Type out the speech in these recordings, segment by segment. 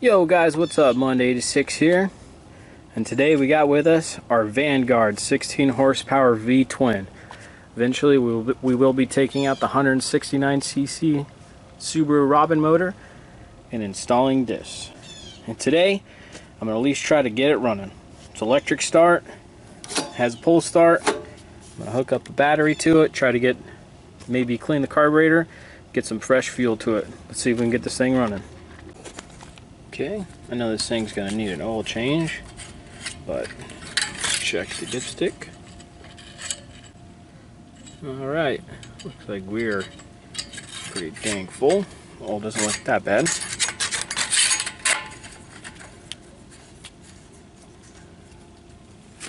Yo guys, what's up? Monday86 here, and today we got with us our Vanguard 16 horsepower V-twin. Eventually we will be taking out the 169cc Subaru Robin motor and installing this. And today I'm going to at least try to get it running. It's electric start, has a pull start. I'm going to hook up the battery to it, try to maybe clean the carburetor, get some fresh fuel to it. Let's see if we can get this thing running. Okay, I know this thing's going to need an oil change, but let's check the dipstick. Alright, looks like we're pretty dang full. Oil doesn't look that bad.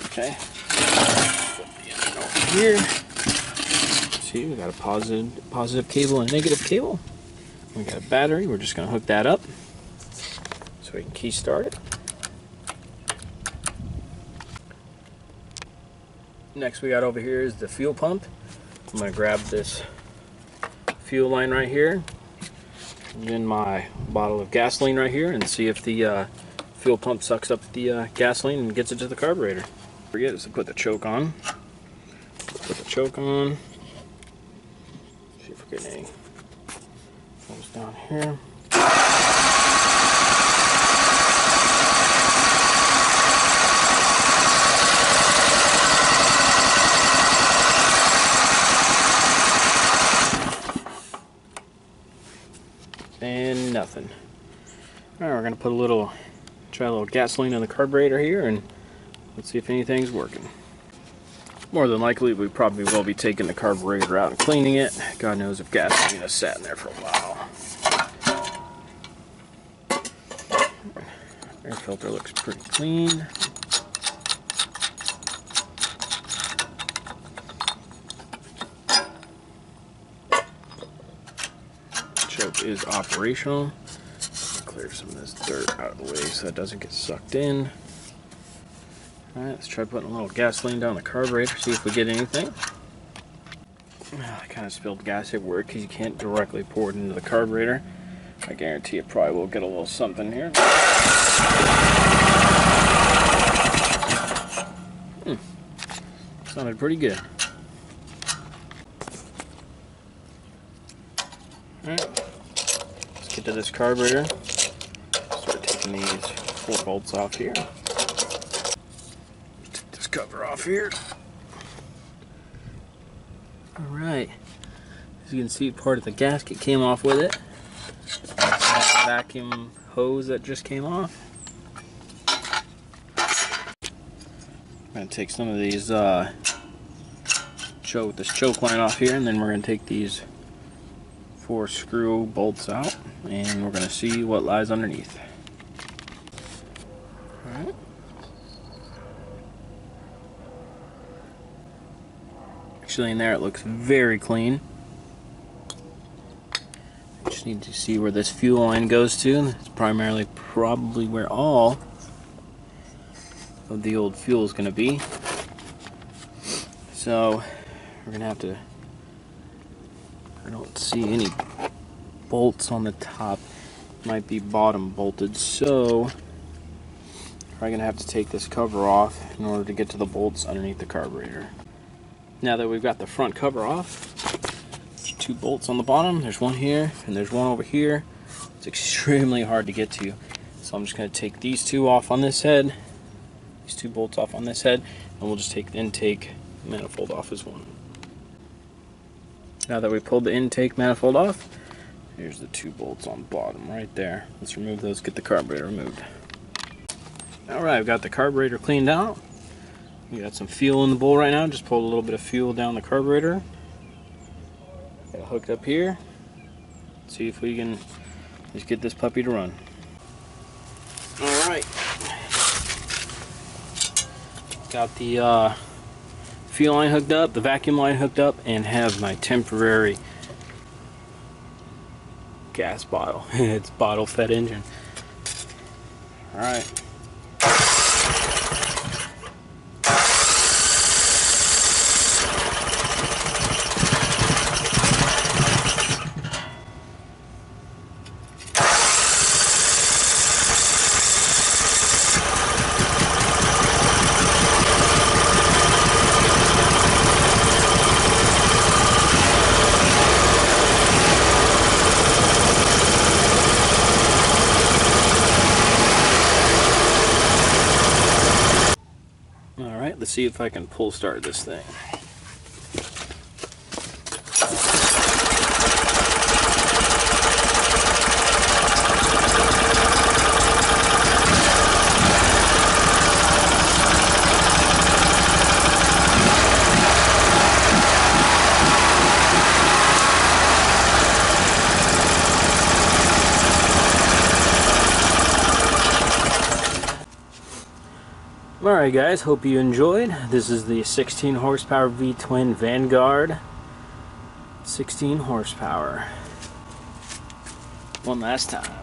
Okay, put the engine over here. See, we got a positive cable and a negative cable. We got a battery, we're just going to hook that up so we can key start it. Next we got over here is the fuel pump. I'm going to grab this fuel line right here, in my bottle of gasoline right here, and see if the fuel pump sucks up the gasoline and gets it to the carburetor. Forget is to put the choke on. Put the choke on. See if we're getting any holes down here. And nothing. Alright, we're gonna put try a little gasoline in the carburetor here, and let's see if anything's working. More than likely, we probably will be taking the carburetor out and cleaning it. God knows if gasoline has sat in there for a while. Air filter looks pretty clean. Choke is operational. Clear some of this dirt out of the way so it doesn't get sucked in. Alright, let's try putting a little gasoline down the carburetor, see if we get anything. I kind of spilled gas everywhere because you can't directly pour it into the carburetor. I guarantee it probably will get a little something here. Sounded pretty good. Alright, let's get to this carburetor. Start taking these 4 bolts off here. Take this cover off here. Alright, as you can see, part of the gasket came off with it. That vacuum hose that just came off. I'm going to take some of these this choke line off here, and then we're going to take these 4 screw bolts out, and we're going to see what lies underneath. Alright. Actually, in there it looks very clean. Just need to see where this fuel line goes to. It's primarily probably where all of the old fuel is going to be. So we're going to have to, I don't see any bolts on the top, might be bottom bolted, so we're going to have to take this cover off in order to get to the bolts underneath the carburetor. Now that we've got the front cover off, there's 2 bolts on the bottom. There's one here and there's one over here. It's extremely hard to get to, so I'm just going to take these 2 off on this head, these 2 bolts off on this head, and we'll just take the intake manifold off as one. Now that we pulled the intake manifold off, here's the 2 bolts on the bottom right there. Let's remove those, get the carburetor removed. Alright, I've got the carburetor cleaned out. We got some fuel in the bowl right now. Just pulled a little bit of fuel down the carburetor. Got it hooked up here. Let's see if we can just get this puppy to run. Alright. Got the fuel line hooked up, the vacuum line hooked up, and have my temporary gas bottle. It's bottle fed engine. Alright. see if I can pull start this thing. Alright guys, hope you enjoyed. This is the 16 horsepower V-twin Vanguard. 16 horsepower. One last time.